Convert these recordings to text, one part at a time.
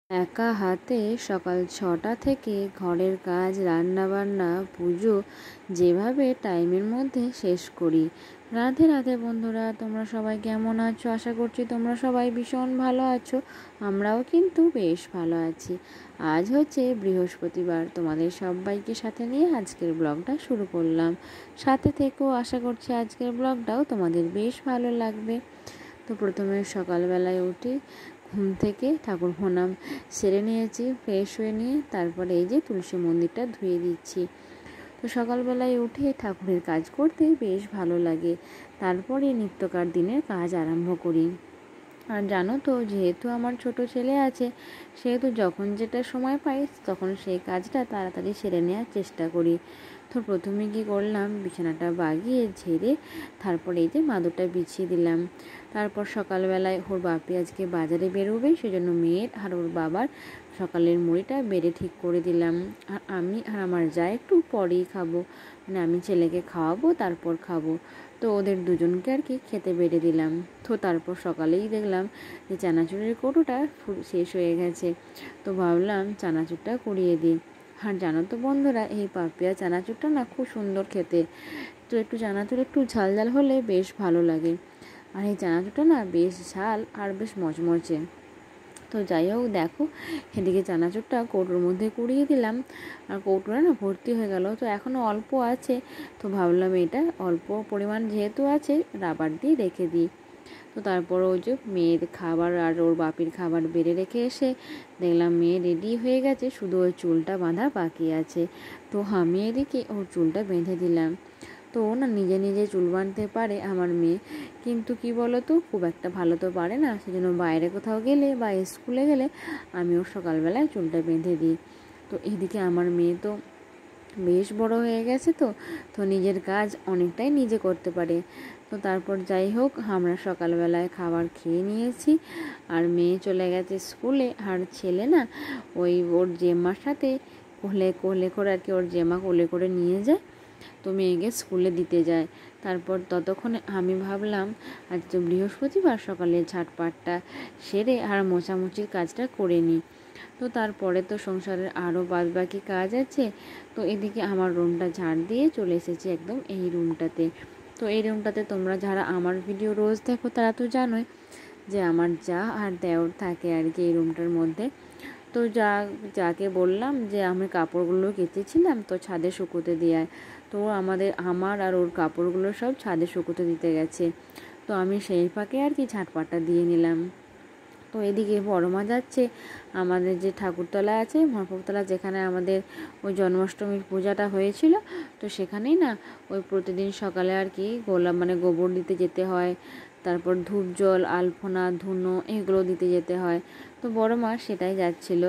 একা হাতে সকাল ৬টা থেকে ঘরের কাজ, রান্নাবান্না, পুজো যেভাবে টাইমের মধ্যে শেষ করি। রাধে রাধে বন্ধুরা, তোমরা সবাই কেমন আছো? আশা করছি তোমরা সবাই ভীষণ ভালো আছো। আমরাও কিন্তু বেশ ভালো আছি। আজ হচ্ছে বৃহস্পতিবার, তোমাদের সবাইকে সাথে নিয়ে আজকের ব্লগটা শুরু করলাম। সাথে থেকেও আশা করছি আজকের ব্লগটাও তোমাদের বেশ ভালো লাগবে। তো প্রথমে সকালবেলায় উঠি, ঘুম থেকে ঠাকুর প্রণাম সেরে নিয়েছি, ফ্রেশ হয়ে নিয়ে তারপরে এই যে তুলসী মন্দিরটা ধুয়ে দিচ্ছি। তো সকালবেলায় উঠে ঠাকুরের কাজ করতে বেশ ভালো লাগে। তারপরে নিত্যকার দিনের কাজ আরম্ভ করি। আর জানো তো, যেহেতু আমার ছোট ছেলে আছে, সেহেতু যখন যেটা সময় পাই তখন সেই কাজটা তাড়াতাড়ি সেরে নেওয়ার চেষ্টা করি। তো প্রথমে কী করলাম, বিছানাটা বাগিয়ে ঝেড়ে তারপরে এই যে মাদুরটা বিছিয়ে দিলাম। তারপর সকালবেলায় ওর বাপি আজকে বাজারে বেরোবে, সেজন্য মেয়ের আর ওর বাবার সকালের মুড়িটা বেড়ে ঠিক করে দিলাম। আর আমি আর আমার যা একটু পরেই খাবো, মানে আমি ছেলেকে খাওয়াবো তারপর খাবো। তো ওদের দুজনকে আর কি খেতে বেড়ে দিলাম। তো তারপর সকালেই দেখলাম যে চানাচুরের কৌটোটা শেষ হয়ে গেছে। তো ভাবলাম চানাচুরটা কুড়িয়ে দিই। আর জানো তো বন্ধুরা, এই পাপিয়া চানাচুরটা না খুব সুন্দর খেতে। তো একটু চানাচুর একটু ঝাল ঝাল হলে বেশ ভালো লাগে। আর এই চানাচুরটা না বেশ ঝাল আর বেশ মচমচে। তো যাই হোক, দেখো এদিকে চানাচুরটা কৌটোর মধ্যে কুড়িয়ে দিলাম। আর কৌটোটা না ভর্তি হয়ে গেল। তো এখনও অল্প আছে। তো ভাবলাম এটা অল্প পরিমাণ যেহেতু আছে, রাবার দিয়ে রেখে দিই। তো তারপর ওই যে মেয়ের খাবার আর ওর বাপির খাবার বেড়ে রেখে এসে দেখলাম মেয়ে রেডি হয়ে গেছে, শুধু ওই চুলটা বাঁধা বাকি আছে। তো আমি এদিকে ওর চুলটা বেঁধে দিলাম। তো ও না নিজে নিজে চুল বাঁধতে পারে আমার মেয়ে, কিন্তু কি বলো তো, খুব একটা ভালো তো পারে না। সেজন্য বাইরে কোথাও গেলে বা স্কুলে গেলে আমি ওর সকালবেলায় চুলটা বেঁধে দিই। তো এদিকে আমার মেয়ে তো বেশ বড় হয়ে গেছে, তো নিজের কাজ অনেকটাই নিজে করতে পারে। তো তারপর যাই হোক, আমরা সকালবেলায় খাবার খেয়ে নিয়েছি। আর মেয়ে চলে গেছে স্কুলে, আর ছেলে না ওই ওর জেম্মার সাথে কোলে কোলে করে আর কি, ওর জেম্মা কোলে করে নিয়ে যায়। তো মেয়েকে স্কুলে দিতে যায়। তারপর ততক্ষণে আমি ভাবলাম আজ তো বৃহস্পতিবার, সকালে ঝাঁটপাটটা সেরে আর মোছামুছির কাজটা করে নিই। তো তারপরে তো সংসারের আরও বাদবাকি কাজ আছে। তো এদিকে আমার রুমটা ঝাড় দিয়ে চলে এসেছি একদম এই রুমটাতে। তো এই রুমটাতে তোমরা যারা আমার ভিডিও রোজ দেখো তারা তো জানোই যে আমার যা আর দেওর থাকে আর কি এই রুমটার মধ্যে। তো যাকে বললাম যে আমি কাপড়গুলো কেচেছিলাম তো ছাদে শুকোতে দেওয়ায়, তো আমার আর ওর কাপড়গুলো সব ছাদে শুকোতে দিতে গেছে। তো আমি সেই ফাঁকে আর কি ঝাঁটপাটটা দিয়ে নিলাম। তো এদিকে বড় মা যাচ্ছে আমাদের যে ঠাকুরতলা আছে, মহাপ্রভুতলা, যেখানে আমাদের ওই জন্মাষ্টমীর পূজাটা হয়েছিল। তো সেখানেই না ওই প্রতিদিন সকালে আর কি গোবর দিতে যেতে হয়। তারপর ধূপ জল, আলপনা, ধুনো এগুলো দিতে যেতে হয়। তো বড় মা সেটাই যাচ্ছিল।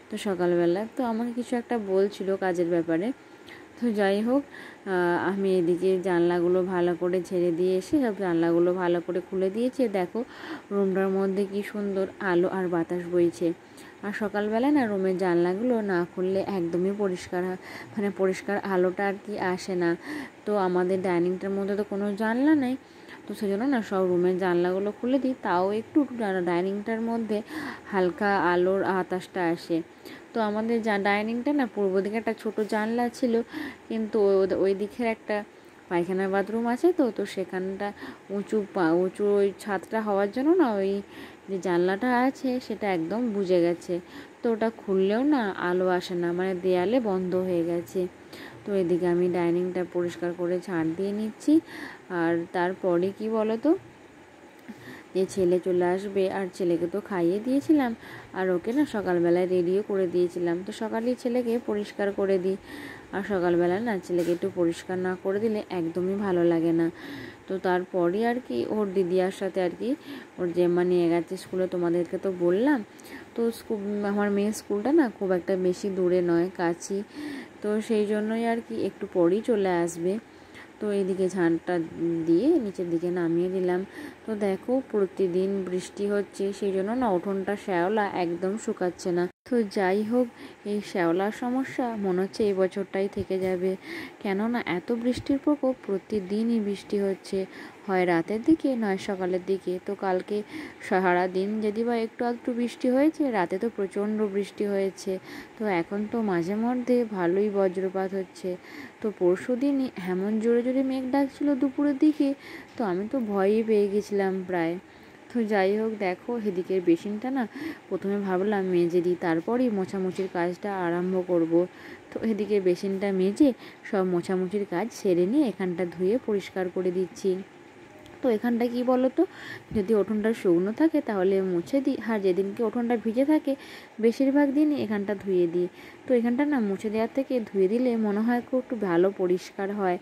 তো সকালবেলা তো আমাকে কিছু একটা বলছিল কাজের ব্যাপারে। তো যাই হোক, আমি এদিকে জানলাগুলো ভালো করে ঝেড়ে দিয়ে এসে সব জানলাগুলো ভালো করে খুলে দিয়েছি। দেখো রুমটার মধ্যে কি সুন্দর আলো আর বাতাস বইছে। আর সকালবেলায় না রুমের জানলাগুলো না খুললে একদমই পরিষ্কার মানে পরিষ্কার আলোটা আর কি আসে না। তো আমাদের ডাইনিংটার মধ্যে তো কোনো জানলা নেই। তো সেই জন্য না সব রুমের জানলাগুলো খুলে দিই, তাও একটু ডাইনিংটার মধ্যে হালকা আলোর বাতাসটা আসে। তো আমাদের ডাইনিংটা না পূর্ব দিকে একটা ছোটো জানলা ছিল, কিন্তু ওই দিকের একটা পায়খানা বাথরুম আছে। তো সেখানটা উঁচু ওই ছাদটা হওয়ার জন্য না ওই যে জানলাটা আছে সেটা একদম বুজে গেছে। তো ওটা খুললেও না আলো আসে না, মানে দেয়ালে বন্ধ হয়ে গেছে। তো এদিকে আমি ডাইনিংটা পরিষ্কার করে ঝাড় দিয়ে নিচ্ছি। আর তারপরে কি বলো তো, যে ছেলে চলে আসবে, আর ছেলেকে তো খাইয়ে দিয়েছিলাম আর ওকে না সকালবেলায় রেডিও করে দিয়েছিলাম। তো সকালেই ছেলেকে পরিষ্কার করে দিই। আর সকালবেলায় না ছেলেকে একটু পরিষ্কার না করে দিলে একদমই ভালো লাগে না। তো তারপরই আর কি ওর দিদিয়ার সাথে আর কি ওর জেম্মা নিয়ে গেছে স্কুলে, তোমাদেরকে তো বললাম। তো আমার মেয়ের স্কুলটা না খুব একটা বেশি দূরে নয়, কাছেই। তো সেই জন্যই আর কি একটু পরেই চলে আসবে। তো এইদিকে ঝাঁটটা দিয়ে নিচের দিকে নামিয়ে দিলাম। তো দেখো প্রতিদিন বৃষ্টি হচ্ছে, সেই জন্য না উঠোনটা শ্যাওলা একদম শুকাচ্ছে না। তো যাই হোক, এই শ্যাওলার সমস্যা মনে হচ্ছে এই বছরটাই থেকে যাবে, কেননা এত বৃষ্টির প্রকোপ, প্রতিদিনই বৃষ্টি হচ্ছে। হয় রাতের দিকে নয় সকালের দিকে। তো কালকে সারাদিন যদি বা একটু আধটু বৃষ্টি হয়েছে, রাতে তো প্রচণ্ড বৃষ্টি হয়েছে। তো এখন তো মাঝে মধ্যে ভালোই বজ্রপাত হচ্ছে। তো পরশু দিনই এমন জোরে জোরে মেঘ ডাকছিল দুপুরের দিকে, তো আমি তো ভয়ই পেয়ে গেছিলাম প্রায়। তো যাই হোক, দেখো এদিকের বেসিনটা না প্রথমে ভাবলাম মেজে দিই, তারপরই মোছামুছির কাজটা আরম্ভ করব। তো এদিকে বেসিনটা মেজে সব মোছামুছির কাজ সেরে নিয়ে এখানটা ধুয়ে পরিষ্কার করে দিচ্ছি। তো এখানটা কি বলো তো, যদি উঠোনটা শুকনো থাকে তাহলে মুছে দিই, আর যেদিনকে উঠোনটা ভিজে থাকে বেশিরভাগ দিনই এখানটা ধুয়ে দিই। তো এখানটা না মুছে দেওয়ার থেকে ধুয়ে দিলে মনে হয় খুব একটু ভালো পরিষ্কার হয়।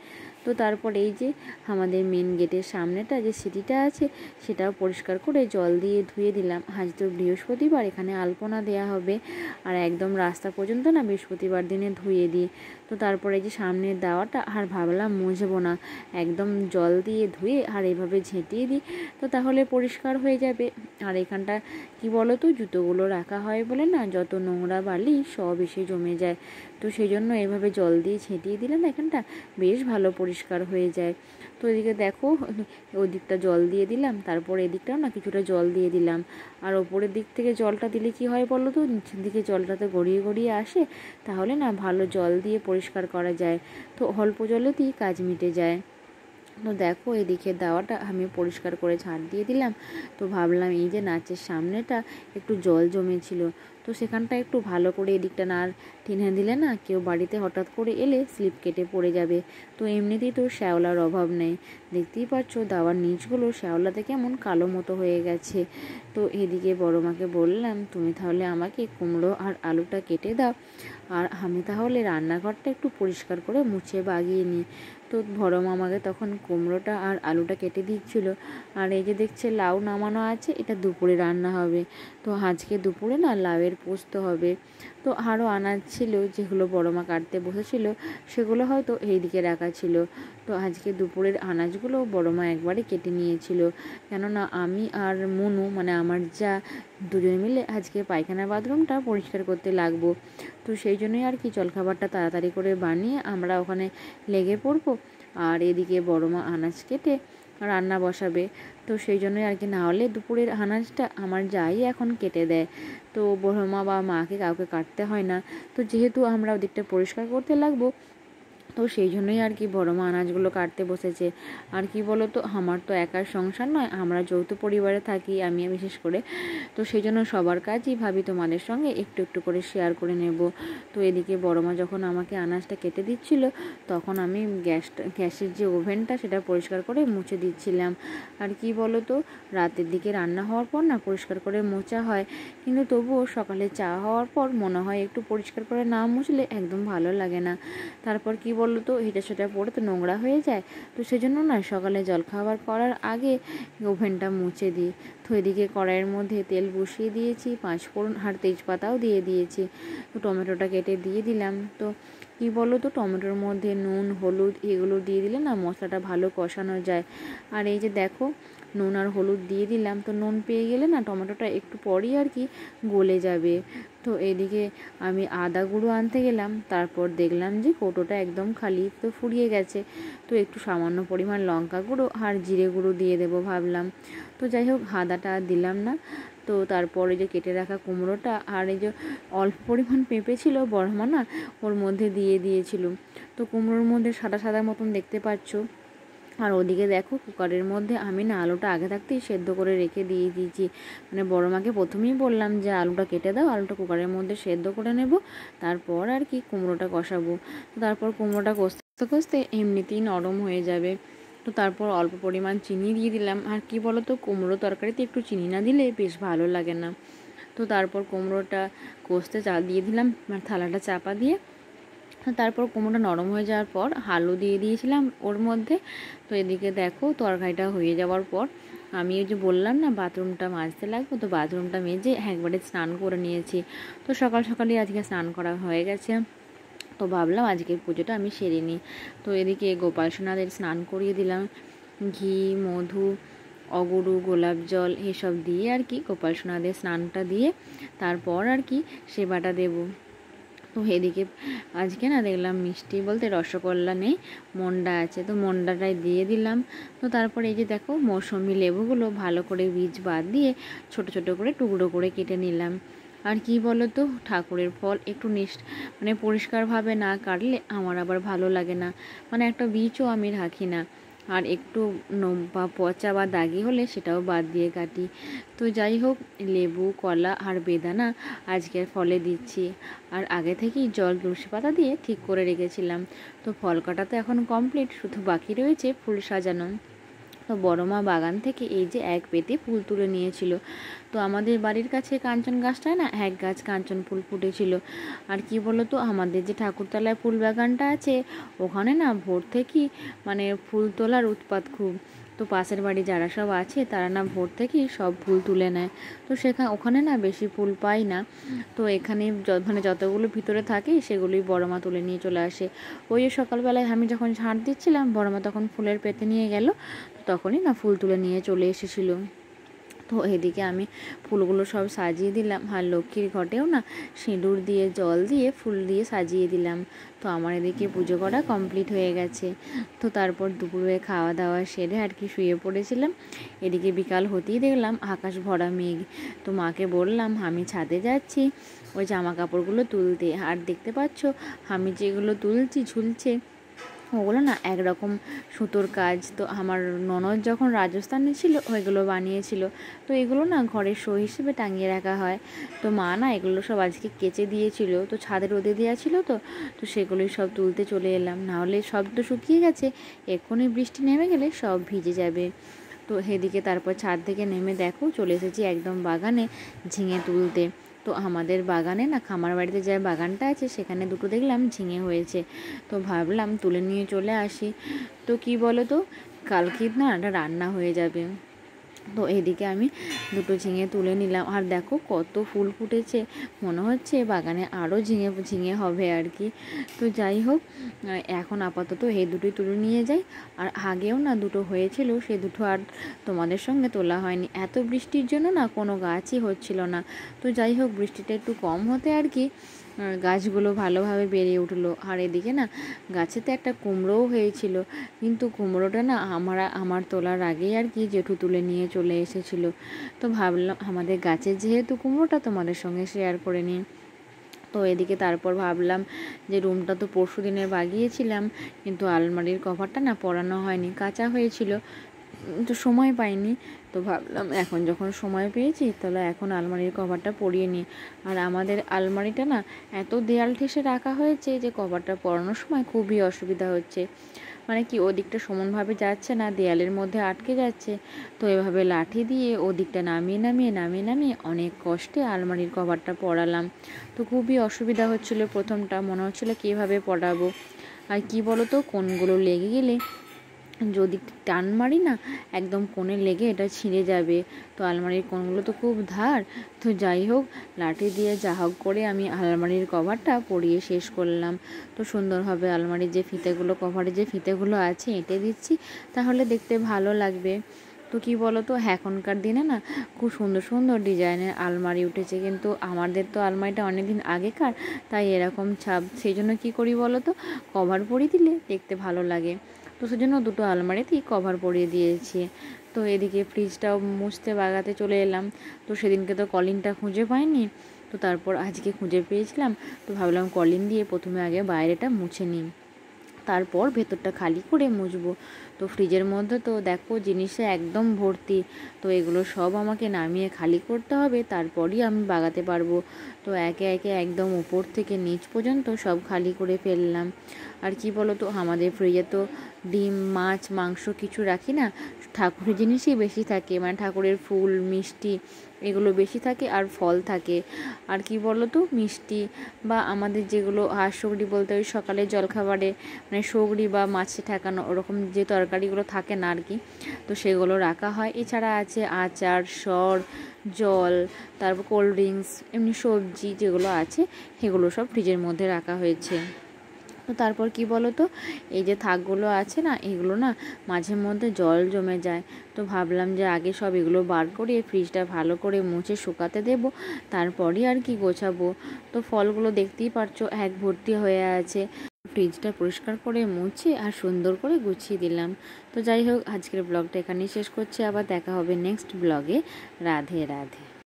তো তারপর এই যে আমাদের মেন গেটের সামনেটা যে সিঁড়িটা আছে সেটাও পরিষ্কার করে জল দিয়ে ধুয়ে দিলাম। আজ তো বৃহস্পতিবার, এখানে আলপনা দেয়া হবে, আর একদম রাস্তা পর্যন্ত না বৃহস্পতিবার দিনে ধুয়ে দিই। তো তারপরে এই যে সামনের দাওয়াটা আর ভাবলাম মুছবো না, একদম জল দিয়ে ধুয়ে আর এভাবে ঝেঁটিয়ে দিই, তো তাহলে পরিষ্কার হয়ে যাবে। আর এখানটা কি বলো তো, জুতোগুলো রাখা হয় বলে না যত নোংরা বালি সব এসে জমে যায়। তো সেই জন্য এভাবে জল দিয়ে ছেঁটিয়ে দিলে না এখানটা বেশ ভালো পরিষ্কার হয়ে যায়। তো এদিকে দেখো ওই দিকটা জল দিয়ে দিলাম, তারপর এদিকটাও না কিছুটা জল দিয়ে দিলাম। আর ওপরের দিক থেকে জলটা দিলে কি হয় বলো তো, নিচের দিকে জলটাতে গড়িয়ে গড়িয়ে আসে, তাহলে না ভালো জল দিয়ে পরিষ্কার করা যায়। তো অল্প জলেতেই কাজ মিটে যায়। তো দেখো এদিকে দাওয়াটা আমি পরিষ্কার করে ঝাড় দিয়ে দিলাম। তো ভাবলাম এই যে নাচের সামনেটা একটু জল জমেছিল, তো সেখানটা একটু ভালো করে এদিকটা না টেনে দিলে না কেউ বাড়িতে হঠাৎ করে এলে স্লিপ কেটে পড়ে যাবে। তো এমনিতেই তো শ্যাওলার অভাব নেই, দেখতেই পাচ্ছ দাওয়ার নিচগুলো শ্যাওলাতে কেমন কালো মতো হয়ে গেছে। তো এদিকে বড় মাকে বললাম তুমি তাহলে আমাকে কুমড়ো আর আলুটা কেটে দাও, আর আমি তাহলে রান্নাঘরটা একটু পরিষ্কার করে মুছে বাগিয়ে নিই। তো বড় মা আমাকে তখন কুমড়োটা আর আলুটা কেটে দিচ্ছিল। আর এই যে দেখছে লাউ নামানো আছে, এটা দুপুরে রান্না হবে। তো আজকে দুপুরে না লাউয়ের পোস্ত হবে। তো আরও আনাজ ছিল যেগুলো বড় মা কাটতে বসেছিল, সেগুলো হয়তো এইদিকে রাখা ছিল। তো আজকে দুপুরের আনাজগুলো বড় মা একবারে কেটে নিয়েছিল, কেননা আমি আর মনু মানে আমার যা দুজনে মিলে আজকে পায়খানা বাথরুমটা পরিষ্কার করতে লাগবো। তো সেই জন্যই আর কি জলখাবারটা তাড়াতাড়ি করে বানিয়ে আমরা ওখানে লেগে পড়বো। আর এদিকে বড় মা আনাজ কেটে রান্না বসাবে। তো সেই জন্যই আর কি, না হলে দুপুরের আনাজটা আমার যাই এখন কেটে দেয়। তো বড় মা বা মাকে কাউকে কাটতে হয় না। তো যেহেতু আমরা ওদিকটা পরিষ্কার করতে লাগবো, তো সেই জন্যই আর কি বড় মা আনাজগুলো কাটতে বসেছে। আর কি বলো তো, আমার তো একার সংসার নয়, আমরা যৌথ পরিবারে থাকি, আমি বিশেষ করে। তো সেই জন্য সবার কাজই ভাবি তোমাদের সঙ্গে একটু একটু করে শেয়ার করে নেব। তো এদিকে বড় মা যখন আমাকে আনাজটা কেটে দিচ্ছিল, তখন আমি গ্যাসের যে ওভেনটা সেটা পরিষ্কার করে মুছে দিচ্ছিলাম। আর কি বলো তো, রাতের দিকে রান্না হওয়ার পর না পরিষ্কার করে মোছা হয়, কিন্তু তবুও সকালে চা হওয়ার পর মনে হয় একটু পরিষ্কার করে না মুছলে একদম ভালো লাগে না। তারপর কি বলো তো, এটা সেটা পড়ে তো নোংরা হয়ে যায়। তো সেজন্য না সকালে জলখাবার করার আগে ওভেনটা মুছে দিই। তো এদিকে কড়াইয়ের মধ্যে তেল বসিয়ে দিয়েছি, পাঁচফোড়ন আর তেজপাতাও দিয়ে দিয়েছি। তো টমেটোটা কেটে দিয়ে দিলাম। তো কি বলো তো, টমেটোর মধ্যে নুন হলুদ এগুলো দিয়ে দিলে না মশলাটা ভালো কষানো যায়। আর এই যে দেখো নুন আর হলুদ দিয়ে দিলাম, তো নুন পেয়ে গেলে না টমেটোটা একটু পরই আর কি গলে যাবে। তো এদিকে আমি আদা গুঁড়ো আনতে গেলাম, তারপর দেখলাম যে কৌটোটা একদম খালি, তো ফুরিয়ে গেছে। তো একটু সামান্য পরিমাণ লঙ্কা গুঁড়ো আর জিরে গুঁড়ো দিয়ে দেবো ভাবলাম। তো যাই হোক আদাটা আর দিলাম না। তো তারপরে যে কেটে রাখা কুমড়োটা আর এই যে অল্প পরিমাণ পেঁপে ছিল বড় মা না ওর মধ্যে দিয়ে দিয়েছিল। তো কুমড়োর মধ্যে সাদা সাদা মতন দেখতে পাচ্ছ। আর ওদিকে দেখো কুকারের মধ্যে আমি না আলুটা আগে থাকতেই সেদ্ধ করে রেখে দিয়ে দিয়েছি। মানে বড় মাকে প্রথমেই বললাম যে আলুটা কেটে দাও, আলুটা কুকারের মধ্যে সেদ্ধ করে নেব, তারপর আর কি কুমড়োটা কষাবো। তো তারপর কুমড়োটা কষতে কষতে এমনিতেই নরম হয়ে যাবে। তো তারপর অল্প পরিমাণ চিনি দিয়ে দিলাম। আর কি বলো তো, কুমড়ো তরকারিতে একটু চিনি না দিলে বেশ ভালো লাগে না। তো তারপর কুমড়োটা কষতে দিয়ে দিলাম থালাটা চাপা দিয়ে। তারপর কুমড়োটা নরম হয়ে যাওয়ার পর আলু দিয়ে দিয়েছিলাম ওর মধ্যে। তো এদিকে দেখো তরকারিটা হয়ে যাওয়ার পর আমি ওই যে বললাম না বাথরুমটা মাজতে লাগবে, তো বাথরুমটা মেজে একবারে স্নান করে নিয়েছি। তো সকাল সকালই আজকে স্নান করা হয়ে গেছে। তো ভাবলাম আজকের পুজোটা আমি সেরে নিই। তো এদিকে গোপাল সোনাদের স্নান করিয়ে দিলাম, ঘি মধু অগুরু গোলাপ জল এসব দিয়ে আর কি গোপাল সোনাদের স্নানটা দিয়ে তারপর আর কি সেবাটা দেব। তো তো এদিকে আজকে না দেখলাম মিষ্টি বলতে রসগোল্লা নেই, মন্ডা আছে, তো মন্ডাটাই দিয়ে দিলাম। তো তারপরে এই যে দেখো মৌসুমি লেবুগুলো ভালো করে বীজ বাদ দিয়ে ছোট ছোট করে টুকরো করে কেটে নিলাম। আর কি বলো তো, ঠাকুরের ফল একটু মানে পরিষ্কারভাবে না কাটলে আমার আবার ভালো লাগে না, মানে একটা বীজও আমি রাখি না। আর একটু বা পচা বা দাগি হলে সেটাও বাদ দিয়ে কাটি। তো যাই হোক, লেবু, কলা আর বেদানা আজকের ফলে দিচ্ছি। আর আগে থেকেই জল তুলসী পাতা দিয়ে ঠিক করে রেখেছিলাম। তো ফল কাটা তো এখন কমপ্লিট, শুধু বাকি রয়েছে ফুল সাজানো। তো বড় মা বাগান থেকে এই যে এক পেতে ফুল তুলে নিয়েছিল। তো আমাদের বাড়ির কাছে কাঞ্চন গাছটায় না এক গাছ কাঞ্চন ফুল ফুটেছিল। আর কি বলো তো, আমাদের যে ঠাকুরতলায় ফুল বাগানটা আছে ওখানে না ভোর থেকেই মানে ফুল তোলার উৎপাত খুব। তো পাশের বাড়ি যারা সব আছে তারা না ভোর থেকেই সব ফুল তুলে নেয়। তো ওখানে না বেশি ফুল পাই না। তো এখানে মানে যতগুলো ভিতরে থাকে সেগুলোই বড় মা তুলে নিয়ে চলে আসে। ওই সকালবেলায় আমি যখন ঝাঁট দিচ্ছিলাম বড় মা তখন ফুলের পেতে নিয়ে গেল, তখনই না ফুল তুলে নিয়ে চলে এসেছিলো। তো এদিকে আমি ফুলগুলো সব সাজিয়ে দিলাম। আর লক্ষ্মীর ঘটেও না সিঁদুর দিয়ে জল দিয়ে ফুল দিয়ে সাজিয়ে দিলাম। তো আমার এদিকে পুজো করা কমপ্লিট হয়ে গেছে। তো তারপর দুপুরে খাওয়া দাওয়া সেরে আর কি শুয়ে পড়েছিলাম। এদিকে বিকাল হতেই দেখলাম আকাশ ভরা মেঘ। তো মাকে বললাম আমি ছাদে যাচ্ছি ওই জামা কাপড়গুলো তুলতে। আর দেখতে পাচ্ছ আমি যেগুলো তুলছি ঝুলছে ওগুলো না একরকম সুতোর কাজ। তো আমার ননদ যখন রাজস্থানে ছিল ওইগুলো বানিয়েছিল। তো এগুলো না ঘরের শো হিসেবে টাঙিয়ে রাখা হয়। তো মা না এগুলো সব আজকে কেচে দিয়েছিল। তো ছাদে রোদে দেওয়া ছিল, তো সেগুলোই সব তুলতে চলে এলাম। নাহলে সব তো শুকিয়ে গেছে, এক্ষুনি বৃষ্টি নেমে গেলে সব ভিজে যাবে। তো সেদিকে তারপর ছাদ থেকে নেমে দেখো চলে এসেছি একদম বাগানে ঝিঙে তুলতে। তো আমাদের বাগানে না খামার বাড়িতে যে বাগানটা আছে সেখানে দুটো দেখলাম ঝিঙে হয়েছে। তো ভাবলাম তুলে নিয়ে চলে আসি। তো কি বলো তো, কালকে না এটা রান্না হয়ে যাবে। তো এদিকে আমি দুটো ঝিঙে তুলে নিলাম। আর দেখো কত ফুল ফুটেছে, মনে হচ্ছে বাগানে আরও ঝিঙে হবে আর কি। তো যাই হোক, এখন আপাতত এই দুটোই তুলে নিয়ে যাই। আর আগেও না দুটো হয়েছিল, সে দুটো আর তোমাদের সঙ্গে তোলা হয়নি, এত বৃষ্টির জন্য না কোনো গাছই হচ্ছিল না। তো যাই হোক, বৃষ্টিটা একটু কম হতে আর কি গাছগুলো ভালোভাবে বেড়ে উঠলো। আর এদিকে না গাছেতে একটা কুমড়োও হয়েছিল, কিন্তু কুমড়োটা না আমার তোলার আগেই আর কি জেঠু তুলে নিয়ে চলে এসেছিলো। তো ভাবলাম আমাদের গাছের যেহেতু কুমড়োটা তোমাদের সঙ্গে শেয়ার করে নিই। তো এদিকে তারপর ভাবলাম যে রুমটা তো পরশু দিনের বাগিয়েছিলাম, কিন্তু আলমারির কভারটা না পরানো হয়নি, কাঁচা হয়েছিল, তো সময় পাইনি। তো ভাবলাম এখন যখন সময় পেয়েছি তাহলে এখন আলমারির কভারটা পরিয়ে নিই। আর আমাদের আলমারিটা না এত দেয়াল ঠেসে রাখা হয়েছে যে কভারটা পরানোর সময় খুবই অসুবিধা হচ্ছে। মানে কি ওদিকটা সমানভাবে যাচ্ছে না, দেয়ালের মধ্যে আটকে যাচ্ছে। তো এভাবে লাঠি দিয়ে ওদিকটা নামিয়ে নামিয়ে নামিয়ে নামিয়ে অনেক কষ্টে আলমারির কভারটা পরালাম। তো খুবই অসুবিধা হচ্ছিলো, প্রথমটা মনে হচ্ছিলো কীভাবে পরাবো। আর কি বলো তো, কোণগুলো লেগে গেলে যদি টান মারি না একদম কোণে লেগে এটা ছিঁড়ে যাবে। তো আলমারির কোণগুলো তো খুব ধার। তো যাই হোক, লাঠি দিয়ে যা হোক করে আমি আলমারির কভারটা পরিয়ে শেষ করলাম। তো সুন্দরভাবে আলমারির যে ফিতেগুলো, কভারের যে ফিতেগুলো আছে এঁটে দিচ্ছি, তাহলে দেখতে ভালো লাগবে। তো কি বলো তো, এখনকার দিনে না খুব সুন্দর সুন্দর ডিজাইনের আলমারি উঠেছে, কিন্তু আমাদের তো আলমারিটা অনেকদিন আগেকার, তাই এরকম ছাপ। সেই জন্য কী করি বলো তো, কভার পরিয়ে দিলে দেখতে ভালো লাগে। তো সেজন্য দুটো আলমারিতেই কভার পরিয়ে দিয়েছি। তো এদিকে ফ্রিজটাও মুছতে বাগাতে চলে এলাম। তো সেদিনকে তো কলিংটা খুঁজে পাইনি, তো তারপর আজকে খুঁজে পেয়েছিলাম। তো ভাবলাম কলিং দিয়ে প্রথমে আগে বাইরেটা মুছে নিই, তারপর ভেতরটা খালি করে মুছবো। তো ফ্রিজের মধ্যে তো দেখো জিনিসে একদম ভর্তি। তো এগুলো সব আমাকে নামিয়ে খালি করতে হবে, তারপরই আমি বাগাতে পারবো। তো একে একে একদম উপর থেকে নিচ পর্যন্ত সব খালি করে ফেললাম। আর কি বলো তো, আমাদের ফ্রিজে তো ডিম, মাছ, মাংস কিছু রাখি না, ঠাকুরের জিনিসই বেশি থাকে, মানে ঠাকুরের ফুল, মিষ্টি এগুলো বেশি থাকে, আর ফল থাকে। আর কি বলো তো, মিষ্টি বা আমাদের যেগুলো সগড়ি বলতে ওই সকালে জলখাবারে মানে সগড়ি বা মাছে ঠেকানো ওরকম যে তরকারিগুলো থাকে না আর কি, তো সেগুলো রাখা হয়। এছাড়া আছে আচার, সর, জল, তারপর কোল্ড ড্রিঙ্কস, এমনি সবজি যেগুলো আছে সেগুলো সব ফ্রিজের মধ্যে রাখা হয়েছে। তো তারপর কি বলো তো, এই যে থাকগুলো আছে না, এগুলো না মাঝে মধ্যে জল জমে যায়। তো ভাবলাম যে আগে সব এগুলো বার করে ফ্রিজটা ভালো করে মুছে শুকাতে দেব, তারপরই আর কি গোছাবো। তো ফলগুলো দেখতেই পারছো এক ভর্তি হয়ে আছে। ফ্রিজটা পরিষ্কার করে মুছে আর সুন্দর করে গুছিয়ে দিলাম। তো যাই হোক, আজকের ব্লগটা এখানেই শেষ করছি। আবার দেখা হবে নেক্সট ব্লগে। রাধে রাধে।